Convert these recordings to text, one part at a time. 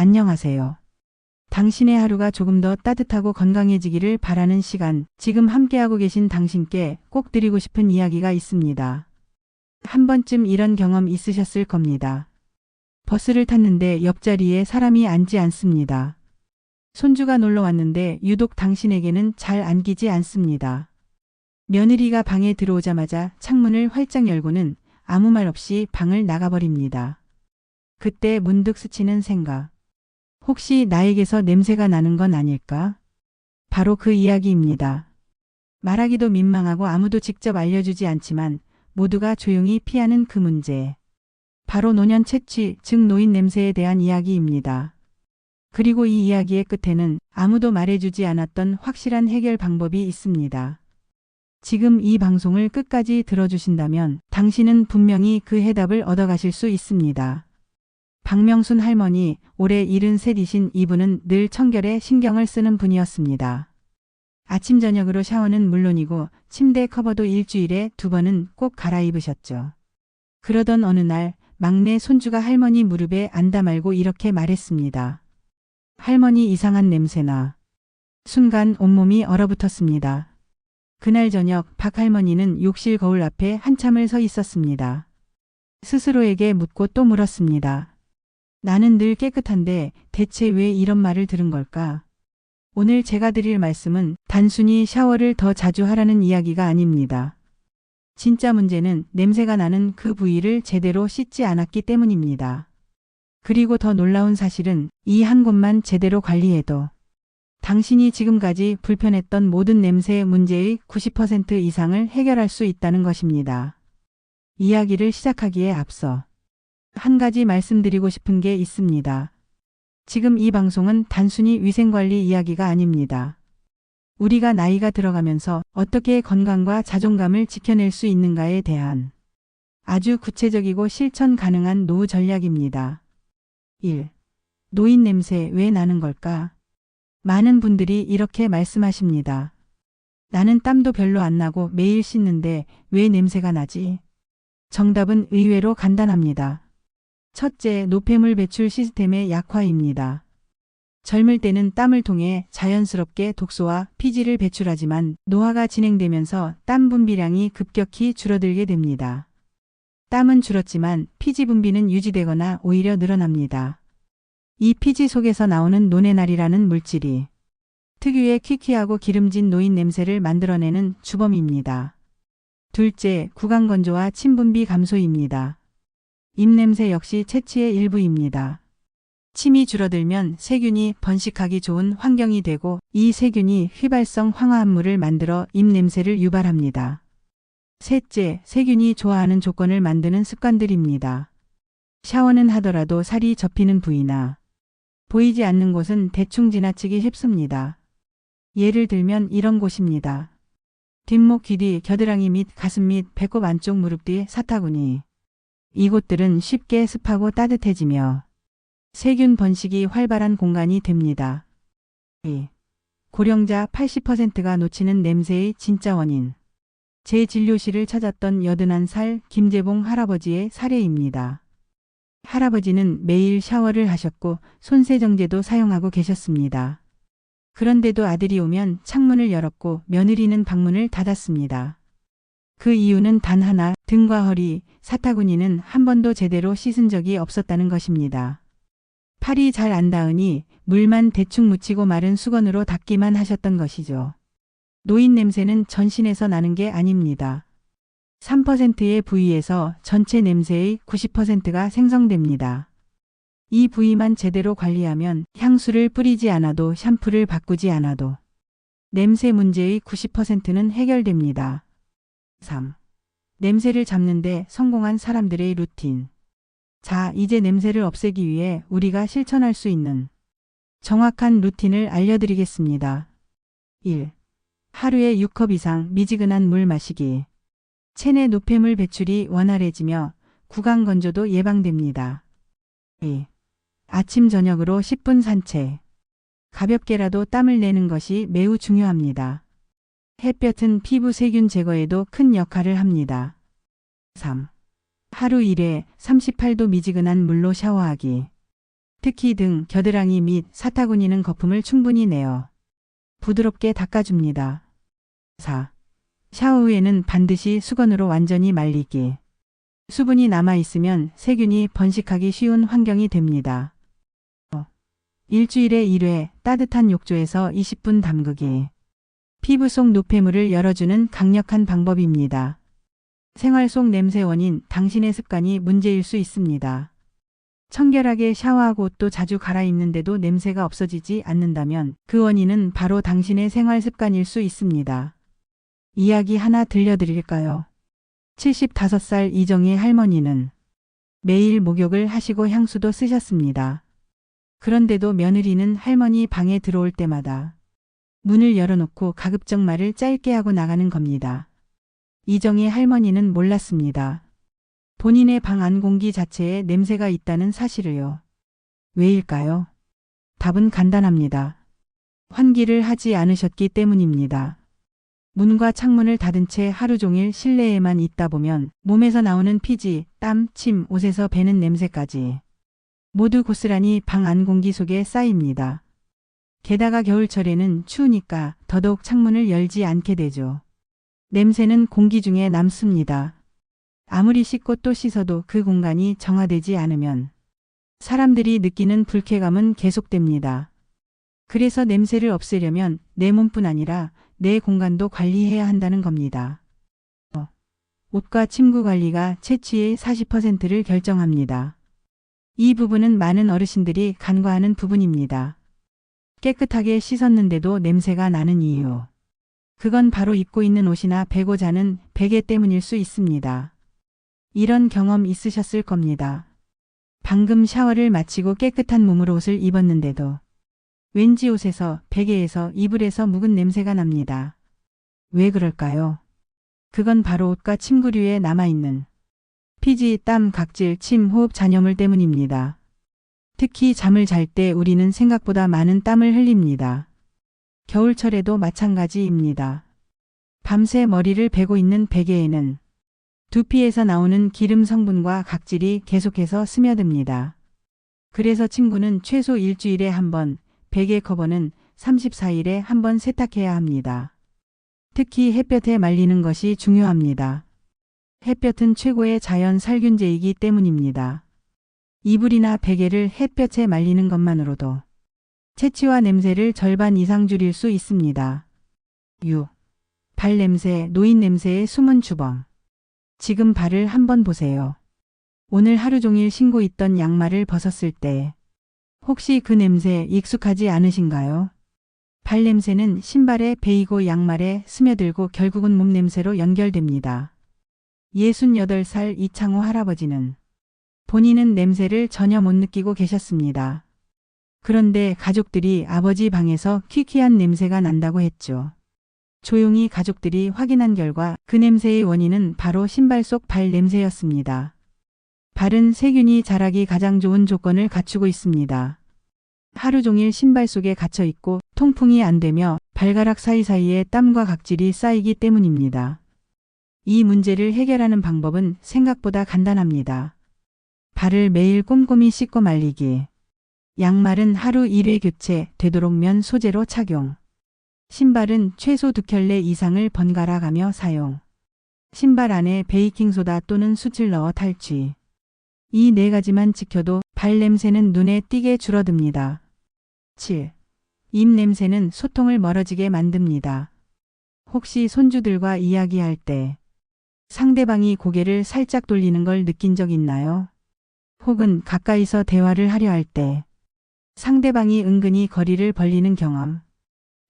안녕하세요. 당신의 하루가 조금 더 따뜻하고 건강해지기를 바라는 시간, 지금 함께하고 계신 당신께 꼭 드리고 싶은 이야기가 있습니다. 한 번쯤 이런 경험 있으셨을 겁니다. 버스를 탔는데 옆자리에 사람이 앉지 않습니다. 손주가 놀러 왔는데 유독 당신에게는 잘 안기지 않습니다. 며느리가 방에 들어오자마자 창문을 활짝 열고는 아무 말 없이 방을 나가버립니다. 그때 문득 스치는 생각. 혹시 나에게서 냄새가 나는 건 아닐까? 바로 그 이야기입니다. 말하기도 민망하고 아무도 직접 알려주지 않지만 모두가 조용히 피하는 그 문제. 바로 노년 채취, 즉 노인 냄새에 대한 이야기입니다. 그리고 이 이야기의 끝에는 아무도 말해주지 않았던 확실한 해결 방법이 있습니다. 지금 이 방송을 끝까지 들어주신다면 당신은 분명히 그 해답을 얻어가실 수 있습니다. 박명순 할머니, 올해 73이신 이분은 늘 청결에 신경을 쓰는 분이었습니다. 아침 저녁으로 샤워는 물론이고 침대 커버도 일주일에 2번은 꼭 갈아입으셨죠. 그러던 어느 날 막내 손주가 할머니 무릎에 앉아 말고 이렇게 말했습니다. 할머니 이상한 냄새나. 순간 온몸이 얼어붙었습니다. 그날 저녁 박 할머니는 욕실 거울 앞에 한참을 서 있었습니다. 스스로에게 묻고 또 물었습니다. 나는 늘 깨끗한데 대체 왜 이런 말을 들은 걸까? 오늘 제가 드릴 말씀은 단순히 샤워를 더 자주 하라는 이야기가 아닙니다. 진짜 문제는 냄새가 나는 그 부위를 제대로 씻지 않았기 때문입니다. 그리고 더 놀라운 사실은 이 한 곳만 제대로 관리해도 당신이 지금까지 불편했던 모든 냄새 문제의 90% 이상을 해결할 수 있다는 것입니다. 이야기를 시작하기에 앞서 한 가지 말씀드리고 싶은 게 있습니다. 지금 이 방송은 단순히 위생관리 이야기가 아닙니다. 우리가 나이가 들어가면서 어떻게 건강과 자존감을 지켜낼 수 있는가에 대한 아주 구체적이고 실천 가능한 노후 전략입니다. 1. 노인 냄새 왜 나는 걸까? 많은 분들이 이렇게 말씀하십니다. 나는 땀도 별로 안 나고 매일 씻는데 왜 냄새가 나지? 정답은 의외로 간단합니다. 첫째, 노폐물 배출 시스템의 약화입니다. 젊을 때는 땀을 통해 자연스럽게 독소와 피지를 배출하지만 노화가 진행되면서 땀 분비량이 급격히 줄어들게 됩니다. 땀은 줄었지만 피지 분비는 유지되거나 오히려 늘어납니다. 이 피지 속에서 나오는 노네날이라는 물질이 특유의 퀴퀴하고 기름진 노인 냄새를 만들어내는 주범입니다. 둘째, 구강 건조와 침 분비 감소입니다. 입냄새 역시 채취의 일부입니다. 침이 줄어들면 세균이 번식하기 좋은 환경이 되고 이 세균이 휘발성 황화합물을 만들어 입냄새를 유발합니다. 셋째, 세균이 좋아하는 조건을 만드는 습관들입니다. 샤워는 하더라도 살이 접히는 부위나 보이지 않는 곳은 대충 지나치기 쉽습니다. 예를 들면 이런 곳입니다. 뒷목, 귀 뒤, 겨드랑이 및 가슴 및 배꼽 안쪽, 무릎 뒤, 사타구니. 이곳들은 쉽게 습하고 따뜻해지며 세균 번식이 활발한 공간이 됩니다. 2. 고령자 80%가 놓치는 냄새의 진짜 원인. 제 진료실을 찾았던 81살 김재봉 할아버지의 사례입니다. 할아버지는 매일 샤워를 하셨고 손세정제도 사용하고 계셨습니다. 그런데도 아들이 오면 창문을 열었고 며느리는 방문을 닫았습니다. 그 이유는 단 하나, 등과 허리, 사타구니는 한 번도 제대로 씻은 적이 없었다는 것입니다. 팔이 잘 안 닿으니 물만 대충 묻히고 마른 수건으로 닦기만 하셨던 것이죠. 노인 냄새는 전신에서 나는 게 아닙니다. 3%의 부위에서 전체 냄새의 90%가 생성됩니다. 이 부위만 제대로 관리하면 향수를 뿌리지 않아도 샴푸를 바꾸지 않아도 냄새 문제의 90%는 해결됩니다. 3. 냄새를 잡는데 성공한 사람들의 루틴. 자, 이제 냄새를 없애기 위해 우리가 실천할 수 있는 정확한 루틴을 알려드리겠습니다. 1. 하루에 6컵 이상 미지근한 물 마시기. 체내 노폐물 배출이 원활해지며 구강 건조도 예방됩니다. 2. 아침 저녁으로 10분 산책. 가볍게라도 땀을 내는 것이 매우 중요합니다. 햇볕은 피부 세균 제거에도 큰 역할을 합니다. 3. 하루 1회 38도 미지근한 물로 샤워하기. 특히 등, 겨드랑이 및 사타구니는 거품을 충분히 내어 부드럽게 닦아줍니다. 4. 샤워 후에는 반드시 수건으로 완전히 말리기. 수분이 남아있으면 세균이 번식하기 쉬운 환경이 됩니다. 일주일에 1회 따뜻한 욕조에서 20분 담그기. 피부 속 노폐물을 열어주는 강력한 방법입니다. 생활 속 냄새 원인 당신의 습관이 문제일 수 있습니다. 청결하게 샤워하고 옷도 자주 갈아입는데도 냄새가 없어지지 않는다면 그 원인은 바로 당신의 생활 습관일 수 있습니다. 이야기 하나 들려드릴까요? 75살 이정희 할머니는 매일 목욕을 하시고 향수도 쓰셨습니다. 그런데도 며느리는 할머니 방에 들어올 때마다 문을 열어놓고 가급적 말을 짧게 하고 나가는 겁니다. 이정희 할머니는 몰랐습니다. 본인의 방 안 공기 자체에 냄새가 있다는 사실을요. 왜일까요? 답은 간단합니다. 환기를 하지 않으셨기 때문입니다. 문과 창문을 닫은 채 하루 종일 실내에만 있다 보면 몸에서 나오는 피지, 땀, 침, 옷에서 배는 냄새까지 모두 고스란히 방 안 공기 속에 쌓입니다. 게다가 겨울철에는 추우니까 더더욱 창문을 열지 않게 되죠. 냄새는 공기 중에 남습니다. 아무리 씻고 또 씻어도 그 공간이 정화되지 않으면 사람들이 느끼는 불쾌감은 계속됩니다. 그래서 냄새를 없애려면 내 몸뿐 아니라 내 공간도 관리해야 한다는 겁니다. 옷과 침구 관리가 채취의 40%를 결정합니다. 이 부분은 많은 어르신들이 간과하는 부분입니다. 깨끗하게 씻었는데도 냄새가 나는 이유. 그건 바로 입고 있는 옷이나 베고 자는 베개 때문일 수 있습니다. 이런 경험 있으셨을 겁니다. 방금 샤워를 마치고 깨끗한 몸으로 옷을 입었는데도 왠지 옷에서, 베개에서, 이불에서 묵은 냄새가 납니다. 왜 그럴까요? 그건 바로 옷과 침구류에 남아있는 피지, 땀, 각질, 침, 호흡 잔여물 때문입니다. 특히 잠을 잘 때 우리는 생각보다 많은 땀을 흘립니다. 겨울철에도 마찬가지입니다. 밤새 머리를 베고 있는 베개에는 두피에서 나오는 기름 성분과 각질이 계속해서 스며듭니다. 그래서 침구는 최소 일주일에 한 번, 베개 커버는 34일에 한 번 세탁해야 합니다. 특히 햇볕에 말리는 것이 중요합니다. 햇볕은 최고의 자연 살균제이기 때문입니다. 이불이나 베개를 햇볕에 말리는 것만으로도 채취와 냄새를 절반 이상 줄일 수 있습니다. 6. 발냄새, 노인냄새의 숨은 주범. 지금 발을 한번 보세요. 오늘 하루 종일 신고 있던 양말을 벗었을 때 혹시 그 냄새 익숙하지 않으신가요? 발냄새는 신발에 베이고 양말에 스며들고 결국은 몸냄새로 연결됩니다. 68살 이창호 할아버지는 본인은 냄새를 전혀 못 느끼고 계셨습니다. 그런데 가족들이 아버지 방에서 퀴퀴한 냄새가 난다고 했죠. 조용히 가족들이 확인한 결과 그 냄새의 원인은 바로 신발 속 발 냄새였습니다. 발은 세균이 자라기 가장 좋은 조건을 갖추고 있습니다. 하루 종일 신발 속에 갇혀 있고 통풍이 안 되며 발가락 사이사이에 땀과 각질이 쌓이기 때문입니다. 이 문제를 해결하는 방법은 생각보다 간단합니다. 발을 매일 꼼꼼히 씻고 말리기. 양말은 하루 1회 교체, 되도록 면 소재로 착용. 신발은 최소 2켤레 이상을 번갈아 가며 사용. 신발 안에 베이킹소다 또는 숯을 넣어 탈취. 이 4가지만 지켜도 발 냄새는 눈에 띄게 줄어듭니다. 7. 입 냄새는 소통을 멀어지게 만듭니다. 혹시 손주들과 이야기할 때 상대방이 고개를 살짝 돌리는 걸 느낀 적 있나요? 혹은 가까이서 대화를 하려 할 때 상대방이 은근히 거리를 벌리는 경험.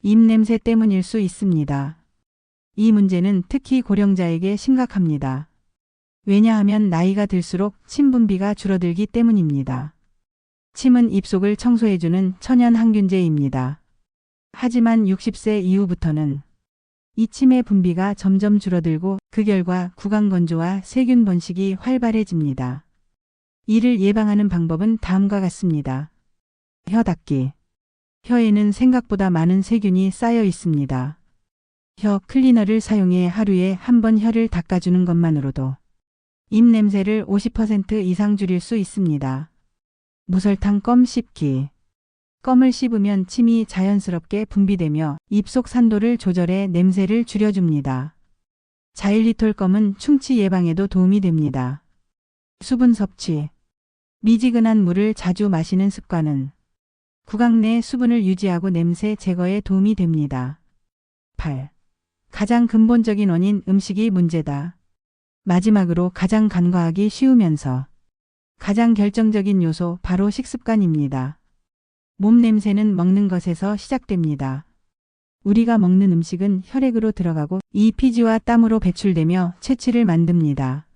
입냄새 때문일 수 있습니다. 이 문제는 특히 고령자에게 심각합니다. 왜냐하면 나이가 들수록 침 분비가 줄어들기 때문입니다. 침은 입속을 청소해주는 천연 항균제입니다. 하지만 60세 이후부터는 이 침의 분비가 점점 줄어들고 그 결과 구강 건조와 세균 번식이 활발해집니다. 이를 예방하는 방법은 다음과 같습니다. 혀 닦기. 혀에는 생각보다 많은 세균이 쌓여 있습니다. 혀 클리너를 사용해 하루에 한 번 혀를 닦아주는 것만으로도 입 냄새를 50% 이상 줄일 수 있습니다. 무설탕 껌 씹기. 껌을 씹으면 침이 자연스럽게 분비되며 입속 산도를 조절해 냄새를 줄여줍니다. 자일리톨 껌은 충치 예방에도 도움이 됩니다. 수분 섭취. 미지근한 물을 자주 마시는 습관은 구강 내 수분을 유지하고 냄새 제거에 도움이 됩니다. 8. 가장 근본적인 원인 음식이 문제다. 마지막으로 가장 간과하기 쉬우면서 가장 결정적인 요소 바로 식습관입니다. 몸 냄새는 먹는 것에서 시작됩니다. 우리가 먹는 음식은 혈액으로 들어가고 이 피지와 땀으로 배출되며 체취를 만듭니다.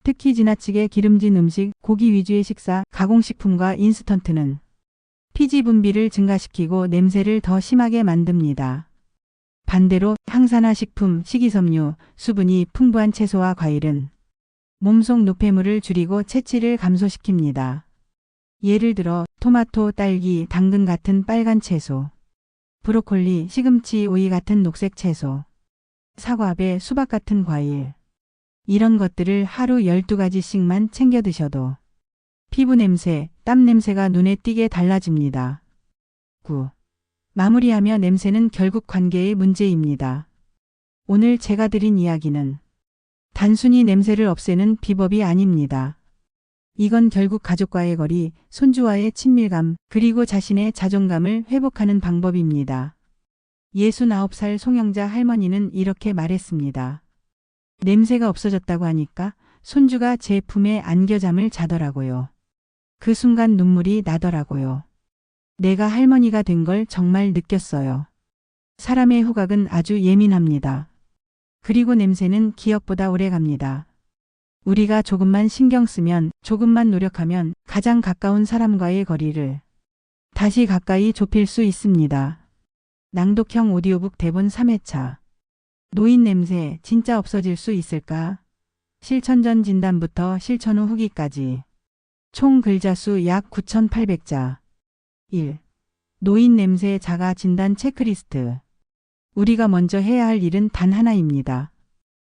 특히 지나치게 기름진 음식, 고기 위주의 식사, 가공식품과 인스턴트는 피지 분비를 증가시키고 냄새를 더 심하게 만듭니다. 반대로 항산화 식품, 식이섬유, 수분이 풍부한 채소와 과일은 몸속 노폐물을 줄이고 체취를 감소시킵니다. 예를 들어 토마토, 딸기, 당근 같은 빨간 채소, 브로콜리, 시금치, 오이 같은 녹색 채소, 사과, 배, 수박 같은 과일. 이런 것들을 하루 12가지씩만 챙겨 드셔도 피부 냄새, 땀 냄새가 눈에 띄게 달라집니다. 9. 마무리하며 냄새는 결국 관계의 문제입니다. 오늘 제가 드린 이야기는 단순히 냄새를 없애는 비법이 아닙니다. 이건 결국 가족과의 거리, 손주와의 친밀감, 그리고 자신의 자존감을 회복하는 방법입니다. 69살 송영자 할머니는 이렇게 말했습니다. 냄새가 없어졌다고 하니까 손주가 제 품에 안겨 잠을 자더라고요. 그 순간 눈물이 나더라고요. 내가 할머니가 된 걸 정말 느꼈어요. 사람의 후각은 아주 예민합니다. 그리고 냄새는 기억보다 오래 갑니다. 우리가 조금만 신경 쓰면, 조금만 노력하면 가장 가까운 사람과의 거리를 다시 가까이 좁힐 수 있습니다. 낭독형 오디오북 대본 3회차. 노인 냄새 진짜 없어질 수 있을까? 실천 전 진단부터 실천 후 후기까지. 총 글자 수 약 9,800자. 1. 노인 냄새 자가 진단 체크리스트. 우리가 먼저 해야 할 일은 단 하나입니다.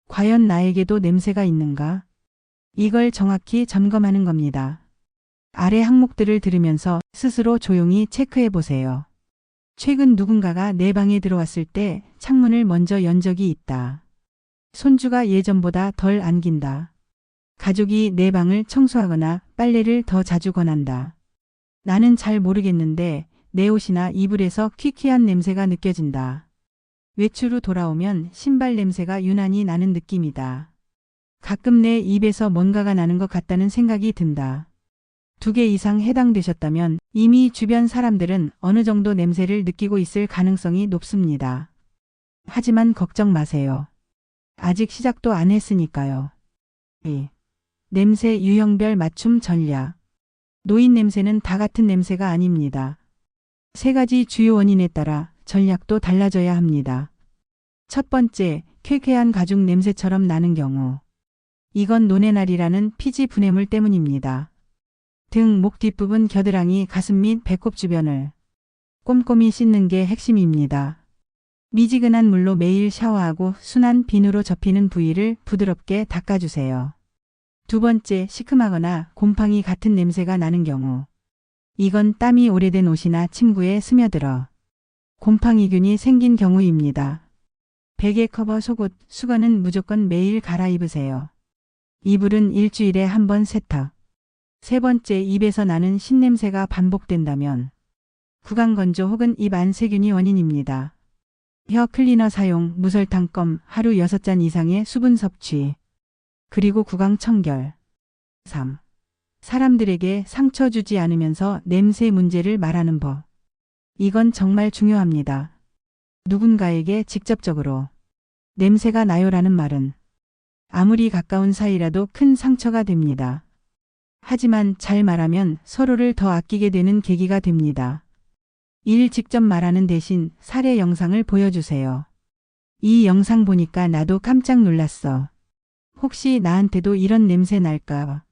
과연 나에게도 냄새가 있는가? 이걸 정확히 점검하는 겁니다. 아래 항목들을 들으면서 스스로 조용히 체크해 보세요. 최근 누군가가 내 방에 들어왔을 때 창문을 먼저 연 적이 있다. 손주가 예전보다 덜 안긴다. 가족이 내 방을 청소하거나 빨래를 더 자주 권한다. 나는 잘 모르겠는데 내 옷이나 이불에서 퀴퀴한 냄새가 느껴진다. 외출 후 돌아오면 신발 냄새가 유난히 나는 느낌이다. 가끔 내 입에서 뭔가가 나는 것 같다는 생각이 든다. 2개 이상 해당되셨다면 이미 주변 사람들은 어느 정도 냄새를 느끼고 있을 가능성이 높습니다. 하지만 걱정 마세요. 아직 시작도 안 했으니까요. 2. 냄새 유형별 맞춤 전략. 노인 냄새는 다 같은 냄새가 아닙니다. 3가지 주요 원인에 따라 전략도 달라져야 합니다. 첫 번째, 쾌쾌한 가죽 냄새처럼 나는 경우. 이건 노네날이라는 피지 분해물 때문입니다. 등, 목 뒷부분, 겨드랑이, 가슴 및 배꼽 주변을 꼼꼼히 씻는 게 핵심입니다. 미지근한 물로 매일 샤워하고 순한 비누로 접히는 부위를 부드럽게 닦아주세요. 2번째, 시큼하거나 곰팡이 같은 냄새가 나는 경우. 이건 땀이 오래된 옷이나 침구에 스며들어 곰팡이균이 생긴 경우입니다. 베개 커버, 속옷, 수건은 무조건 매일 갈아입으세요. 이불은 일주일에 1번 세탁. 3번째, 입에서 나는 신냄새가 반복된다면 구강건조 혹은 입 안 세균이 원인입니다. 혀 클리너 사용, 무설탕 껌, 하루 6잔 이상의 수분 섭취. 그리고 구강 청결. 3. 사람들에게 상처 주지 않으면서 냄새 문제를 말하는 법. 이건 정말 중요합니다. 누군가에게 직접적으로 냄새가 나요라는 말은 아무리 가까운 사이라도 큰 상처가 됩니다. 하지만 잘 말하면 서로를 더 아끼게 되는 계기가 됩니다. 직접 말하는 대신 사례 영상을 보여주세요. 이 영상 보니까 나도 깜짝 놀랐어. 혹시 나한테도 이런 냄새 날까?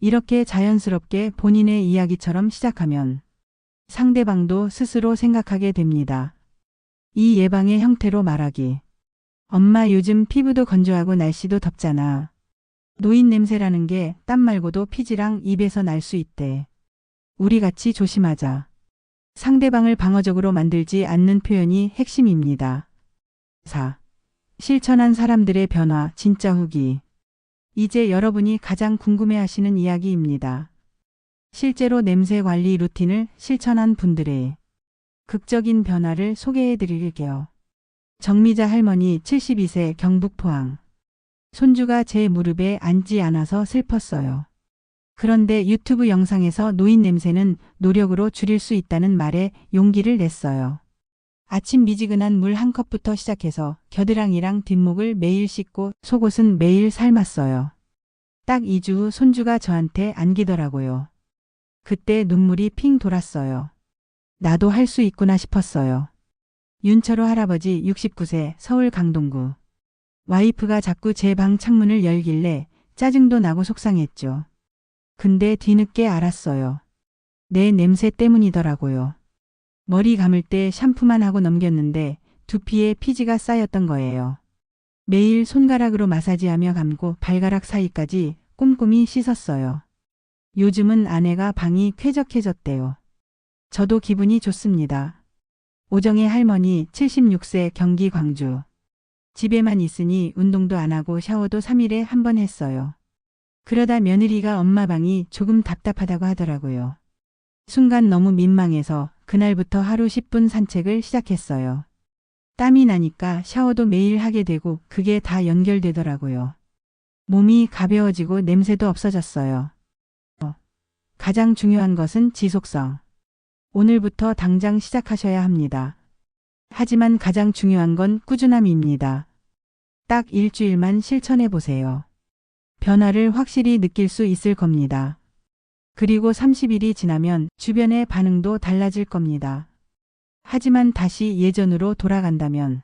이렇게 자연스럽게 본인의 이야기처럼 시작하면 상대방도 스스로 생각하게 됩니다. 이 예방의 형태로 말하기. 엄마, 요즘 피부도 건조하고 날씨도 덥잖아. 노인 냄새라는 게 땀 말고도 피지랑 입에서 날 수 있대. 우리 같이 조심하자. 상대방을 방어적으로 만들지 않는 표현이 핵심입니다. 4. 실천한 사람들의 변화 진짜 후기. 이제 여러분이 가장 궁금해하시는 이야기입니다. 실제로 냄새 관리 루틴을 실천한 분들의 극적인 변화를 소개해 드릴게요. 정미자 할머니 72세 경북 포항. 손주가 제 무릎에 앉지 않아서 슬펐어요. 그런데 유튜브 영상에서 노인 냄새는 노력으로 줄일 수 있다는 말에 용기를 냈어요. 아침 미지근한 물 한 컵부터 시작해서 겨드랑이랑 뒷목을 매일 씻고 속옷은 매일 삶았어요. 딱 2주 후 손주가 저한테 안기더라고요. 그때 눈물이 핑 돌았어요. 나도 할 수 있구나 싶었어요. 윤철호 할아버지 69세 서울 강동구. 와이프가 자꾸 제 방 창문을 열길래 짜증도 나고 속상했죠. 근데 뒤늦게 알았어요. 내 냄새 때문이더라고요. 머리 감을 때 샴푸만 하고 넘겼는데 두피에 피지가 쌓였던 거예요. 매일 손가락으로 마사지하며 감고 발가락 사이까지 꼼꼼히 씻었어요. 요즘은 아내가 방이 쾌적해졌대요. 저도 기분이 좋습니다. 오정혜 할머니 76세 경기 광주. 집에만 있으니 운동도 안 하고 샤워도 3일에 한 번 했어요. 그러다 며느리가 엄마 방이 조금 답답하다고 하더라고요. 순간 너무 민망해서 그날부터 하루 10분 산책을 시작했어요. 땀이 나니까 샤워도 매일 하게 되고 그게 다 연결되더라고요. 몸이 가벼워지고 냄새도 없어졌어요. 가장 중요한 것은 지속성. 오늘부터 당장 시작하셔야 합니다. 하지만 가장 중요한 건 꾸준함입니다. 딱 일주일만 실천해 보세요. 변화를 확실히 느낄 수 있을 겁니다. 그리고 30일이 지나면 주변의 반응도 달라질 겁니다. 하지만 다시 예전으로 돌아간다면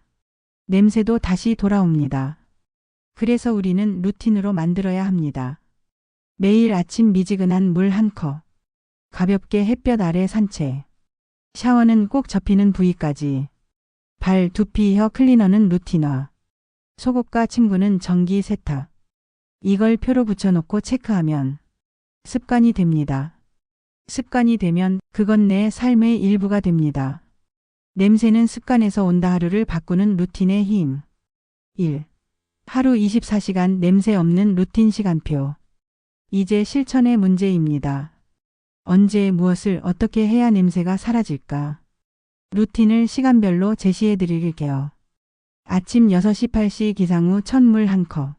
냄새도 다시 돌아옵니다. 그래서 우리는 루틴으로 만들어야 합니다. 매일 아침 미지근한 물 한 컵. 가볍게 햇볕 아래 산책. 샤워는 꼭 접히는 부위까지. 발, 두피, 혀 클리너는 루틴화. 속옷과 침구는 정기 세탁. 이걸 표로 붙여놓고 체크하면 습관이 됩니다. 습관이 되면 그건 내 삶의 일부가 됩니다. 냄새는 습관에서 온다. 하루를 바꾸는 루틴의 힘. 1. 하루 24시간 냄새 없는 루틴 시간표. 이제 실천의 문제입니다. 언제 무엇을 어떻게 해야 냄새가 사라질까? 루틴을 시간별로 제시해 드릴게요. 아침 6시 8시 기상 후 첫물 한 컵.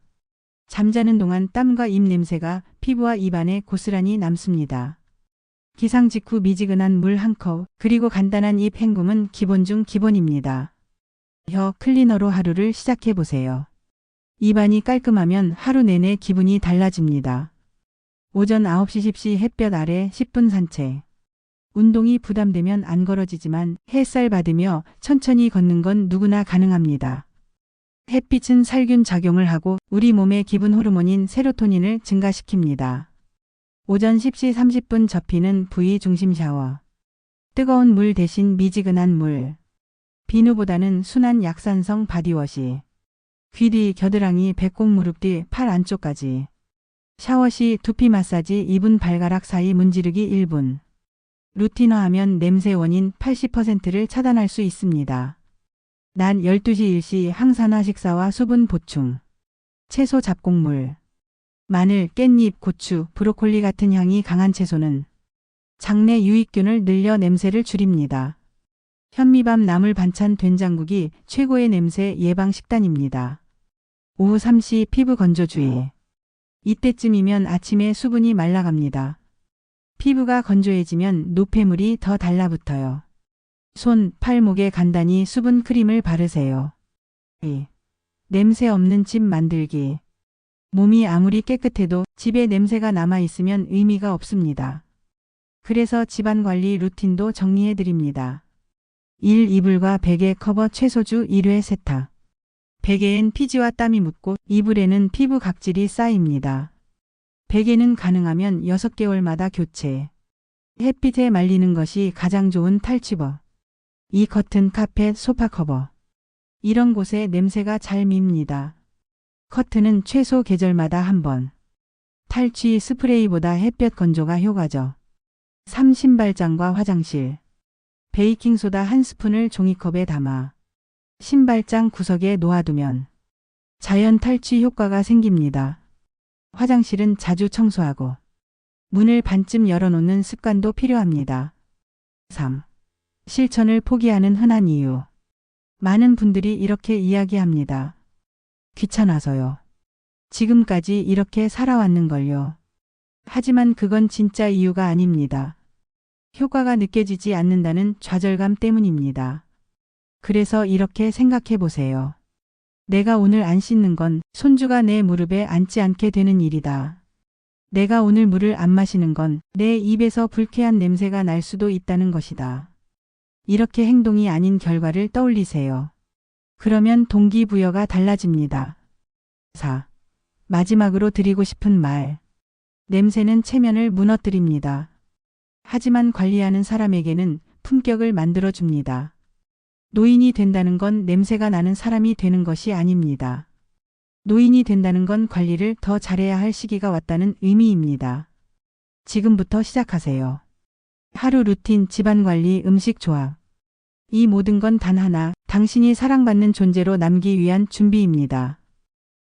잠자는 동안 땀과 입 냄새가 피부와 입안에 고스란히 남습니다. 기상 직후 미지근한 물 한 컵, 그리고 간단한 입 헹굼은 기본 중 기본입니다. 혀 클리너로 하루를 시작해 보세요. 입안이 깔끔하면 하루 내내 기분이 달라집니다. 오전 9시 10시 햇볕 아래 10분 산책. 운동이 부담되면 안 걸어지지만 햇살 받으며 천천히 걷는 건 누구나 가능합니다. 햇빛은 살균 작용을 하고 우리 몸의 기분 호르몬인 세로토닌을 증가시킵니다. 오전 10시 30분 접히는 부위 중심 샤워. 뜨거운 물 대신 미지근한 물. 비누보다는 순한 약산성 바디워시. 귀 뒤, 겨드랑이, 배꼽, 무릎 뒤, 팔 안쪽까지. 샤워 시 두피 마사지 2분, 발가락 사이 문지르기 1분. 루틴화하면 냄새 원인 80%를 차단할 수 있습니다. 낮 12시 1시 항산화 식사와 수분 보충. 채소 잡곡물. 마늘, 깻잎, 고추, 브로콜리 같은 향이 강한 채소는 장내 유익균을 늘려 냄새를 줄입니다. 현미밥, 나물 반찬, 된장국이 최고의 냄새 예방 식단입니다. 오후 3시 피부 건조주의. 이때쯤이면 아침에 수분이 말라갑니다. 피부가 건조해지면 노폐물이 더 달라붙어요. 손, 팔, 목에 간단히 수분 크림을 바르세요. 2. 냄새 없는 집 만들기. 몸이 아무리 깨끗해도 집에 냄새가 남아있으면 의미가 없습니다. 그래서 집안관리 루틴도 정리해드립니다. 1. 이불과 베개 커버 최소주 1회 세탁. 베개엔 피지와 땀이 묻고 이불에는 피부 각질이 쌓입니다. 베개는 가능하면 6개월마다 교체. 햇빛에 말리는 것이 가장 좋은 탈취버. 이 커튼, 카펫, 소파 커버. 이런 곳에 냄새가 잘 밉니다. 커튼은 최소 계절마다 한 번. 탈취 스프레이보다 햇볕 건조가 효과적. 3. 신발장과 화장실. 베이킹소다 1스푼을 종이컵에 담아 신발장 구석에 놓아두면 자연 탈취 효과가 생깁니다. 화장실은 자주 청소하고 문을 반쯤 열어놓는 습관도 필요합니다. 3. 실천을 포기하는 흔한 이유. 많은 분들이 이렇게 이야기합니다. 귀찮아서요. 지금까지 이렇게 살아왔는걸요. 하지만 그건 진짜 이유가 아닙니다. 효과가 느껴지지 않는다는 좌절감 때문입니다. 그래서 이렇게 생각해 보세요. 내가 오늘 안 씻는 건 손주가 내 무릎에 앉지 않게 되는 일이다. 내가 오늘 물을 안 마시는 건 내 입에서 불쾌한 냄새가 날 수도 있다는 것이다. 이렇게 행동이 아닌 결과를 떠올리세요. 그러면 동기부여가 달라집니다. 4. 마지막으로 드리고 싶은 말. 냄새는 체면을 무너뜨립니다. 하지만 관리하는 사람에게는 품격을 만들어줍니다. 노인이 된다는 건 냄새가 나는 사람이 되는 것이 아닙니다. 노인이 된다는 건 관리를 더 잘해야 할 시기가 왔다는 의미입니다. 지금부터 시작하세요. 하루 루틴, 집안관리, 음식 조합. 이 모든 건 단 하나, 당신이 사랑받는 존재로 남기 위한 준비입니다.